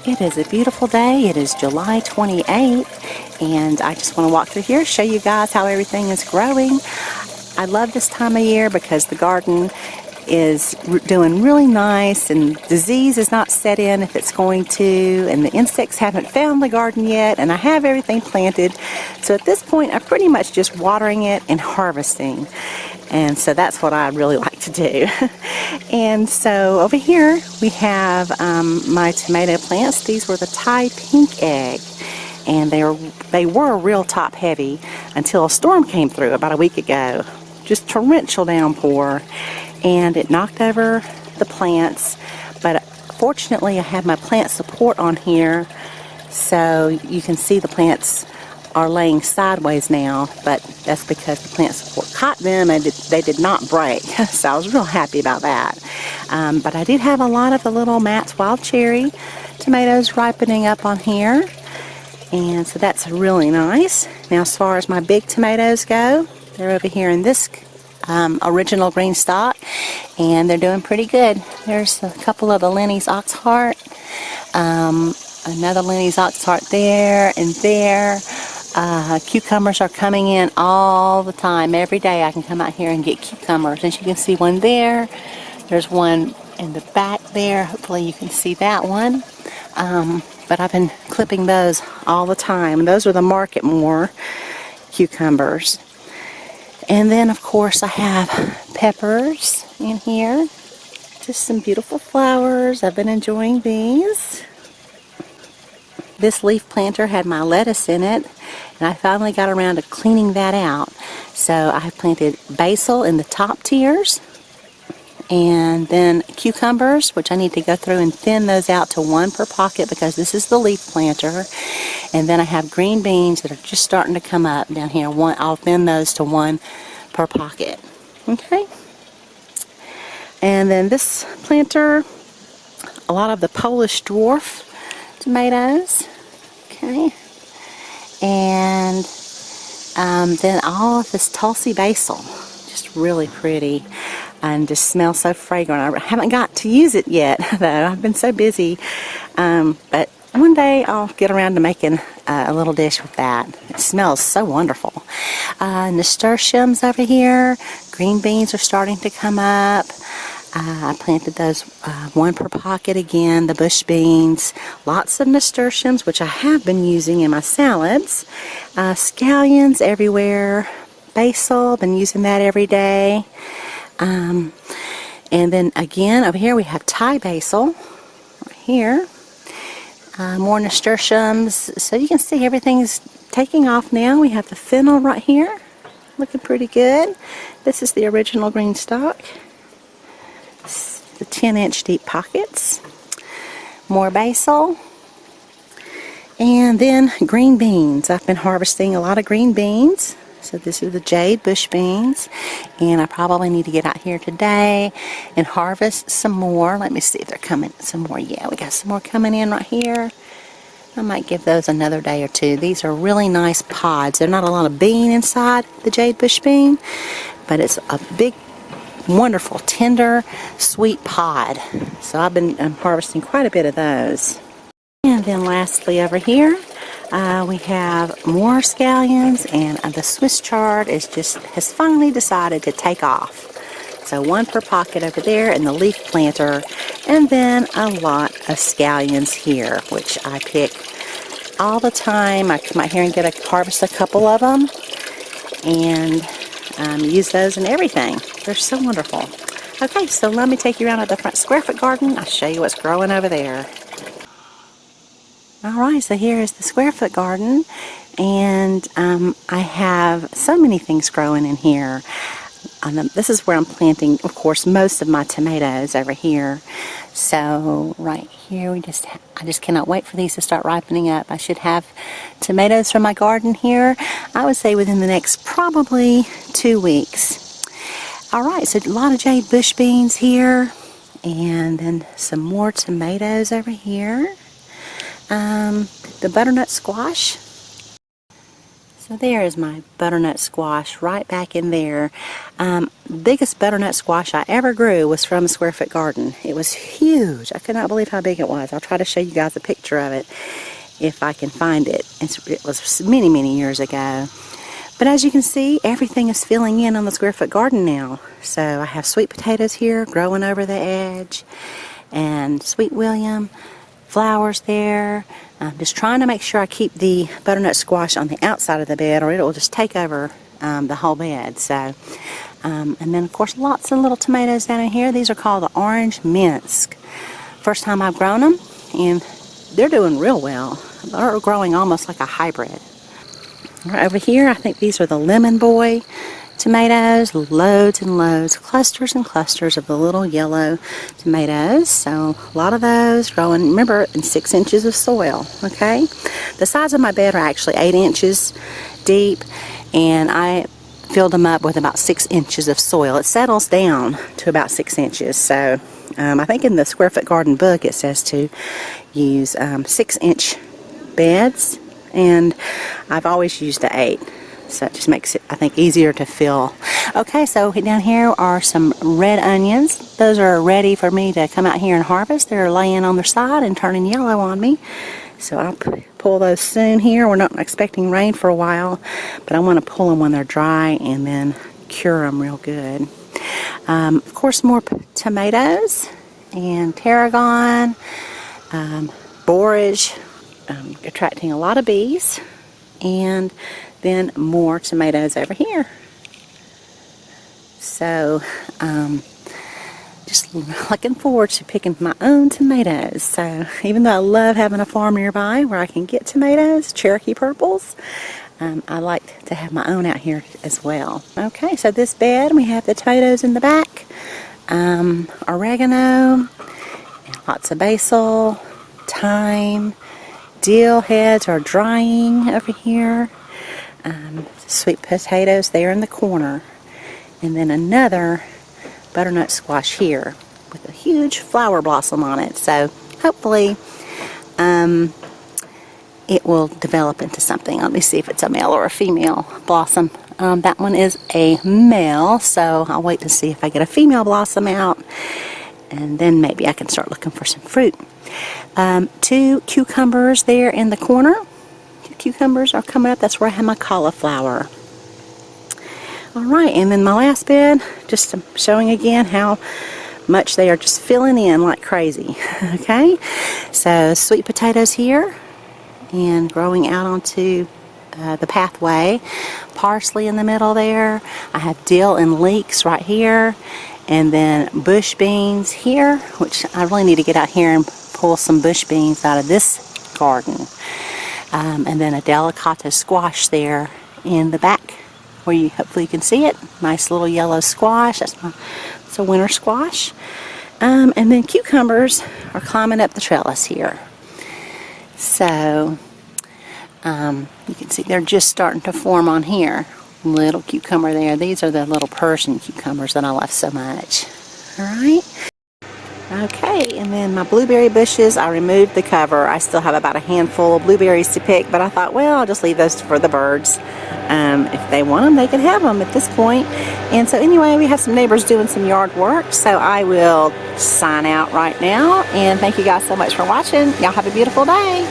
It is a beautiful day. It is July 28th, and I just want to walk through here, show you guys how everything is growing. I love this time of year because the garden is doing really nice and disease is not set in if it's going to, and the insects haven't found the garden yet, and I have everything planted. So at this point I'm pretty much just watering it and harvesting, and so that's what I really like to do. And so over here we have my tomato plants. These were the Thai pink egg, and they were real top heavy until a storm came through about a week ago. Just torrential downpour, and it knocked over the plants, but fortunately I have my plant support on here, so you can see the plants are laying sideways now, but that's because the plant support caught them and they did not break. So I was real happy about that. But I did have a lot of the little Matt's Wild Cherry tomatoes ripening up on here, and so that's really nice. Now as far as my big tomatoes go, they're over here in this original GreenStalk, and they're doing pretty good. There's a couple of the Lenny's Oxheart, another Lenny's Oxheart there and there. Cucumbers are coming in all the time. Every day I can come out here and get cucumbers. And you can see one there. There's one in the back there. Hopefully you can see that one. But I've been clipping those all the time. Those are the Market More cucumbers. And then of course I have peppers in here. Just some beautiful flowers. I've been enjoying these. This leaf planter had my lettuce in it, and I finally got around to cleaning that out. So I have planted basil in the top tiers, and then cucumbers, which I need to go through and thin those out to 1 per pocket because this is the leaf planter. And then I have green beans that are just starting to come up down here. I'll thin those to 1 per pocket. Okay. And then this planter, a lot of the Polish dwarf tomatoes. Okay. And then all of this Tulsi basil, just really pretty and just smells so fragrant. I haven't got to use it yet though. I've been so busy, but one day I'll get around to making a little dish with that. It smells so wonderful. Nasturtiums over here. Green beans are starting to come up. I planted those 1 per pocket again, the bush beans, lots of nasturtiums, which I have been using in my salads, scallions everywhere, basil, been using that every day, and then again over here we have Thai basil, right here, more nasturtiums, so you can see everything's taking off now. We have the fennel right here, looking pretty good. This is the original GreenStalk. The 10-inch deep pockets, more basil, and then green beans. I've been harvesting a lot of green beans. So this is the jade bush beans, and I probably need to get out here today and harvest some more. Let me see if they're coming some more. Yeah, we got some more coming in right here. I might give those another day or two. These are really nice pods. There's not a lot of bean inside the jade bush bean, but it's a big, wonderful, tender, sweet pod. So I've been harvesting quite a bit of those. And then lastly over here, we have more scallions, and the Swiss chard has finally decided to take off. So 1 per pocket over there in the leaf planter, and then a lot of scallions here, which I pick all the time. I come out here and harvest a couple of them, and use those in everything. They're so wonderful. Okay, so let me take you around to the front square foot garden. I'll show you what's growing over there. Alright, so here is the square foot garden, and I have so many things growing in here. This is where I'm planting, of course, most of my tomatoes over here. So right here, I just cannot wait for these to start ripening up. I should have tomatoes from my garden here, I would say within the next probably 2 weeks. Alright, so a lot of jade bush beans here, and then some more tomatoes over here. The butternut squash. So So there is my butternut squash right back in there. The biggest butternut squash I ever grew was from a square foot garden. It was huge. I could not believe how big it was. I'll try to show you guys a picture of it if I can find it. It was many, many years ago. But as you can see, everything is filling in on the square foot garden now. So I have sweet potatoes here growing over the edge, and sweet William, flowers there. I'm just trying to make sure I keep the butternut squash on the outside of the bed, or it will just take over the whole bed. So, and then of course lots of little tomatoes down in here. These are called the orange minsk. First time I've grown them, and they're doing real well. They're growing almost like a hybrid. Right over here, I think these are the lemon boy tomatoes. Loads and loads, clusters and clusters of the little yellow tomatoes. So a lot of those growing, remember, in 6 inches of soil. Okay, the sides of my bed are actually 8 inches deep, and I filled them up with about 6 inches of soil. It settles down to about 6 inches. So I think in the square foot garden book it says to use 6-inch beds, and I've always used the 8. So it just makes it, I think, easier to fill. Okay, so down here are some red onions. Those are ready for me to come out here and harvest. They're laying on their side and turning yellow on me. So I'll pull those soon here. We're not expecting rain for a while, but I want to pull them when they're dry and then cure them real good. Of course, more tomatoes and tarragon, borage, attracting a lot of bees, and then more tomatoes over here. So just looking forward to picking my own tomatoes. So even though I love having a farm nearby where I can get tomatoes, Cherokee purples, I like to have my own out here as well. Okay, so this bed, we have the tomatoes in the back, oregano, and lots of basil, thyme, dill heads are drying over here. Sweet potatoes there in the corner, and then another butternut squash here with a huge flower blossom on it. So hopefully it will develop into something. Let me see if it's a male or a female blossom. That one is a male, so I'll wait to see if I get a female blossom out, and then maybe I can start looking for some fruit. 2 cucumbers there in the corner. Cucumbers are coming up. That's where I have my cauliflower. Alright, and then my last bed, just showing again how much they are just filling in like crazy. Okay, so sweet potatoes here and growing out onto the pathway. Parsley in the middle there. I have dill and leeks right here, and then bush beans here, which I really need to get out here and pull some bush beans out of this garden. And then a delicata squash there in the back where you hopefully you can see it. Nice little yellow squash. It's a winter squash. And then cucumbers are climbing up the trellis here. So you can see they're just starting to form on here. Little cucumber there. These are the little Persian cucumbers that I love so much. Alright. Okay, and then my blueberry bushes, I removed the cover. I still have about a handful of blueberries to pick, but I thought, well, I'll just leave those for the birds. If they want them, they can have them at this point. And so anyway, we have some neighbors doing some yard work, so I will sign out right now. And thank you guys so much for watching. Y'all have a beautiful day.